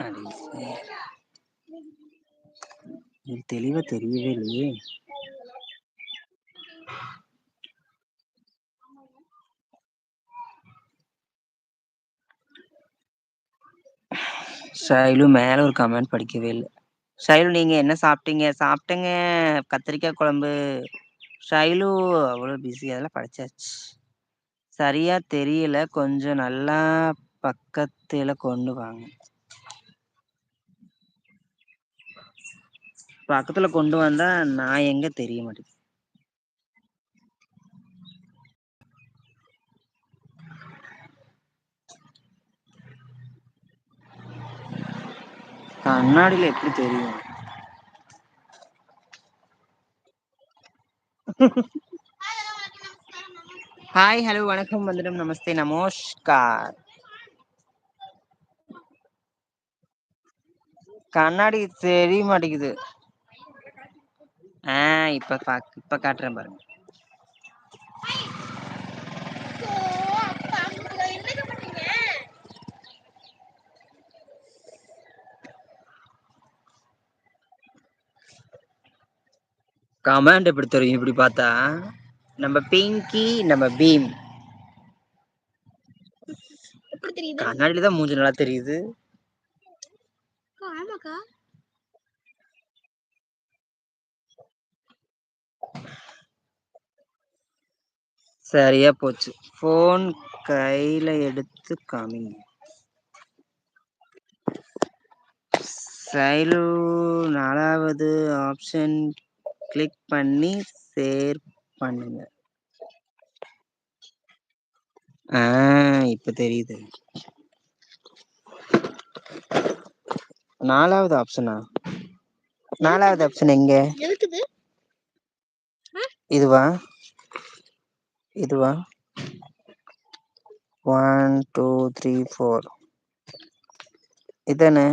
அது சரி. இது தெளிவா தெரியவே இல்லையே! ஷைலு மேல ஒரு கமெண்ட் படிக்கவே இல்ல. ஷைலு நீங்க என்ன சாப்பிட்டீங்க? சாப்பிட்டேங்க கத்திரிக்காய் குழம்பு. ஷைலு அவ்வளோ பிஸி அதெல்லாம் படிச்சாச்சு. சரியா தெரியல. கொஞ்சம் நல்லா பக்கத்துல கொண்டு வாங்க. பக்கத்துல கொண்டு வந்தா நான் எங்க தெரிய மாட்டேங்குது. கண்ணாடில எப்படி தெரியும்? ஹாய், ஹலோ, வணக்கம், வந்தனம், நமஸ்தே, நமோஷ்கார். கண்ணாடி தெரிய மாட்டேங்குது. இப்ப காட்டுறேன் பாருங்க. கமாண்ட் எப்படி தெரியும் இப்படி பார்த்தா? நம்ம பிங்கி, நம்ம பீம். எப்படி தெரியுது? கண்ணாடில தான் மூஞ்சி நல்லா தெரியுது. ஆமாக்கா. சரியா போச்சு. ஃபோன் கையில எடுத்து காமிங்க. ஷைலு 4வது ஆப்ஷன் கிளிக் பண்ணி ஷேர் பண்ணுங்க. இப்ப தெரியுது. 4வது ஆப்ஷனா? 4வது ஆப்ஷன் எங்க? இதுவா? இதுவா? 1 2 3 4 இதானே?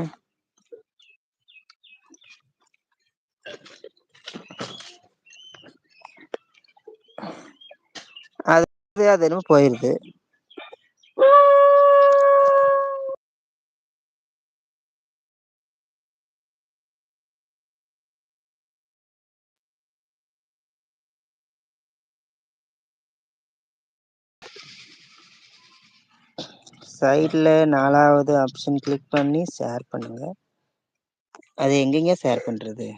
அது என்னமோ போயிருது. சைட்ல 4வது ஆப்ஷன் கிளிக் பண்ணி ஷேர் பண்ணுங்க. அது எங்கெங்க ஷேர் பண்றது?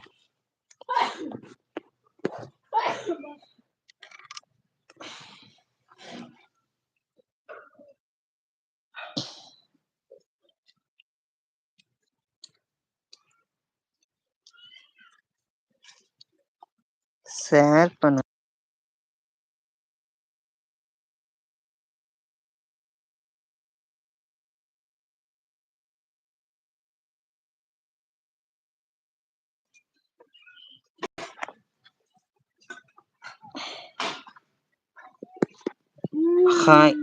ஷேர் பண்ணு. ஹாய்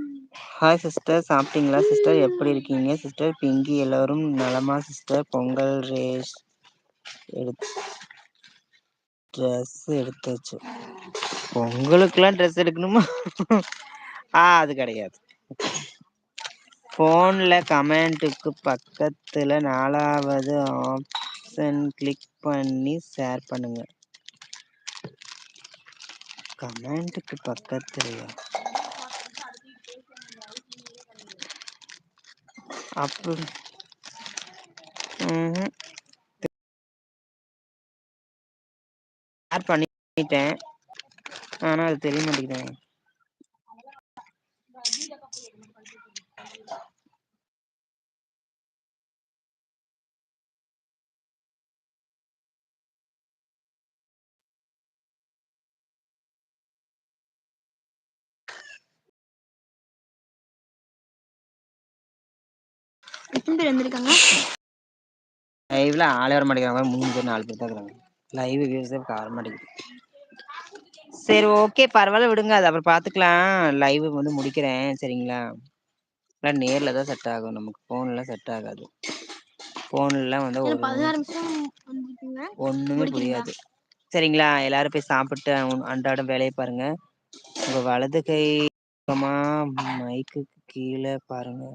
ஹாய் சிஸ்டர், சாப்பிட்டீங்களா சிஸ்டர்? எப்படி இருக்கீங்க சிஸ்டர்? பிங்கி எல்லாரும் நலமா சிஸ்டர்? பொங்கல் ட்ரெஸ் எடுத்தாச்சு. பொங்கலுக்குலாம் ட்ரெஸ் எடுக்கணுமா? அது கிடையாது. ஃபோன்ல கமெண்ட்டுக்கு பக்கத்துல 4வது ஆப்ஷன் கிளிக் பண்ணி ஷேர் பண்ணுங்க. கமெண்ட்டுக்கு பக்கத்துலயா? அப்படி ஷேர் பண்ணிட்டேன். ஆனா அது தெரிய மாட்டேங்குது. எத்தனை பேர் வந்திருக்காங்க? லைவ்ல ஆளே வர மாட்டேங்கிறாங்க. 3 பேர் 4 பேர் தான் இருக்காங்க. லைவ் வியூஸே வர மாட்டேங்குது. சரி, ஓகே, பரவாயில்ல, விடுங்க. அது அப்புறம் பார்த்துக்கலாம். லைவ் வந்து முடிக்கிறேன், சரிங்களா? நேர்ல தான் செட் ஆகும். நமக்கு ஃபோன்லாம் செட் ஆகாது. ஃபோன்லாம் வந்து ஒரு 16 நிமிஷம் ஒண்ணுமே புரியாது. சரிங்களா? எல்லாரும் போய் சாப்பிட்டு அன்றாடம் வேலையை பாருங்க. உங்க வலது கை மைக்கு கீழே பாருங்க.